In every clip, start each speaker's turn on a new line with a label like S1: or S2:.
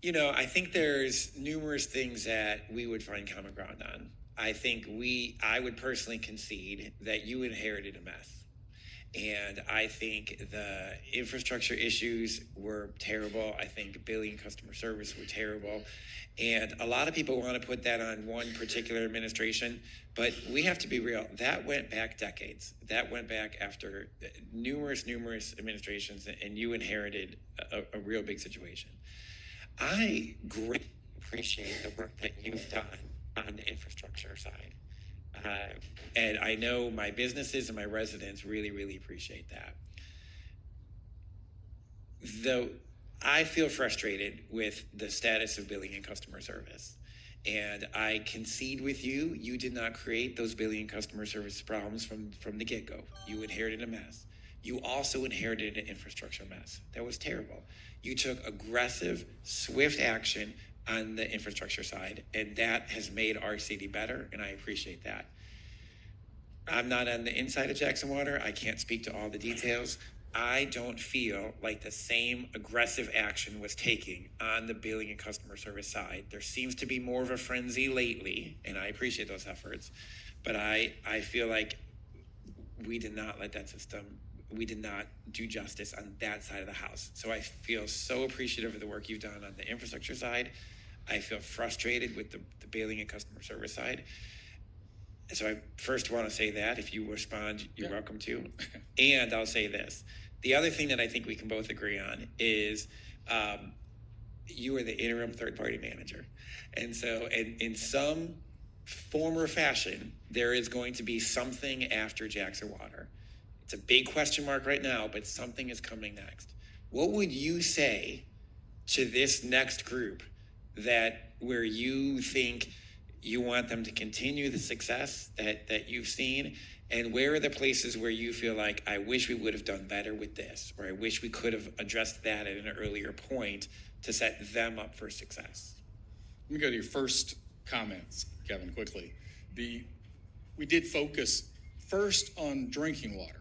S1: I think there's numerous things that we would find common ground on. I would personally concede that you inherited a mess. And I think the infrastructure issues were terrible. I think billing and customer service were terrible. And a lot of people want to put that on one particular administration, but we have to be real. That went back decades. That went back after numerous administrations, and you inherited a real big situation. I greatly appreciate the work that you've done on the infrastructure side. And I know my businesses and my residents really appreciate that. Though I feel frustrated with the status of billing and customer service. And I concede with you, you did not create those billing and customer service problems from the get-go. You inherited a mess. You also inherited an infrastructure mess. That was terrible. You took aggressive, swift action on the infrastructure side, and that has made our city better, and I appreciate that. I'm not on the inside of Jackson Water. I can't speak to all the details. I don't feel like the same aggressive action was taken on the billing and customer service side. There seems to be more of a frenzy lately, and I appreciate those efforts, but I feel like we did not let that system, we did not do justice on that side of the house. So I feel so appreciative of the work you've done on the infrastructure side. I feel frustrated with the billing and customer service side. So I first want to say that. If you respond, you're welcome to. And I'll say this. The other thing that I think we can both agree on is you are the interim third-party manager. And so in some form or fashion, there is going to be something after Jackson Water. It's a big question mark right now, but something is coming next. What would you say to this next group where you think you want them to continue the success that you've seen, and where are the places where you feel like, I wish we would have done better with this, or I wish we could have addressed that at an earlier point to set them up for success?
S2: Let me go to your first comments, Kevin, quickly. We did focus first on drinking water.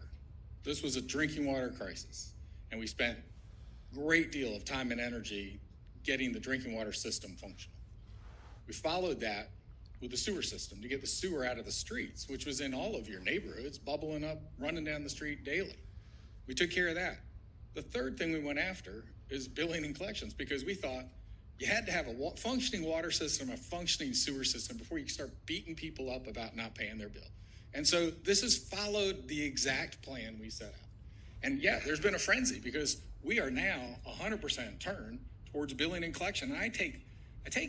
S2: This was a drinking water crisis, and we spent a great deal of time and energy getting the drinking water system functional. We followed that with the sewer system to get the sewer out of the streets, which was in all of your neighborhoods, bubbling up, running down the street daily. We took care of that. The third thing we went after is billing and collections, because we thought you had to have a functioning water system, a functioning sewer system before you could start beating people up about not paying their bill. And so this has followed the exact plan we set out. And yeah, there's been a frenzy because we are now 100% turned towards billing and collection. And I take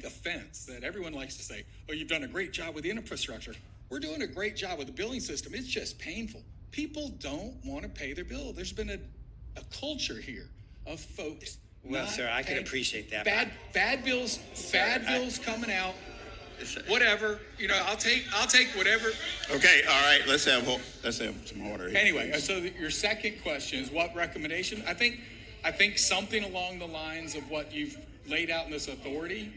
S2: offense that everyone likes to say, oh, you've done a great job with the infrastructure. We're doing a great job with the billing system. It's just painful. People don't want to pay their bill. There's been a culture here of folks.
S1: Well, sir, I can appreciate that.
S2: Bad bills coming out. Whatever, I'll take whatever.
S3: Okay, all right. Let's have some order here.
S2: Anyway, so your second question is what recommendation? I think something along the lines of what you've laid out in this authority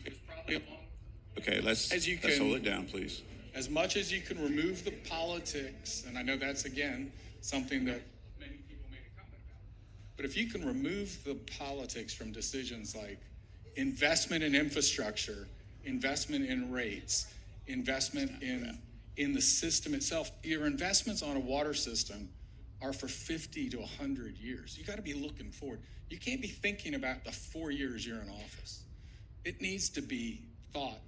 S2: is probably along.
S3: Okay, let's hold it down, please.
S2: As much as you can remove the politics, and I know that's again something that many people made a comment about. But if you can remove the politics from decisions like investment in infrastructure, investment in rates, investment in the system itself, your investments on a water system are for 50 to 100 years. You got to be looking forward. You can't be thinking about the 4 years you're in office. It needs to be thought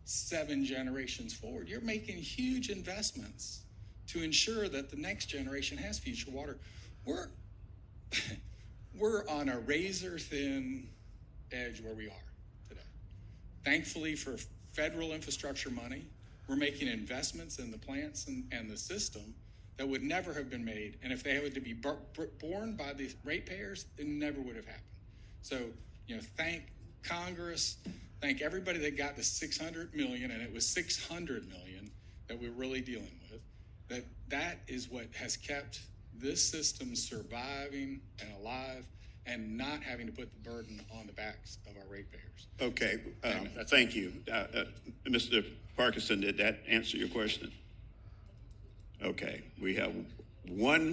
S2: 7 generations forward. You're making huge investments to ensure that the next generation has future water. We're on a razor thin edge where we are. Thankfully for federal infrastructure money, we're making investments in the plants and the system that would never have been made. And if they had to be borne by the ratepayers, it never would have happened. So, thank Congress, thank everybody that got the $600 million, and it was $600 million that we're really dealing with. That is what has kept this system surviving and alive, and not having to put the burden on the backs of our ratepayers.
S3: Okay, thank you. Mr. Parkinson, did that answer your question? Okay, we have one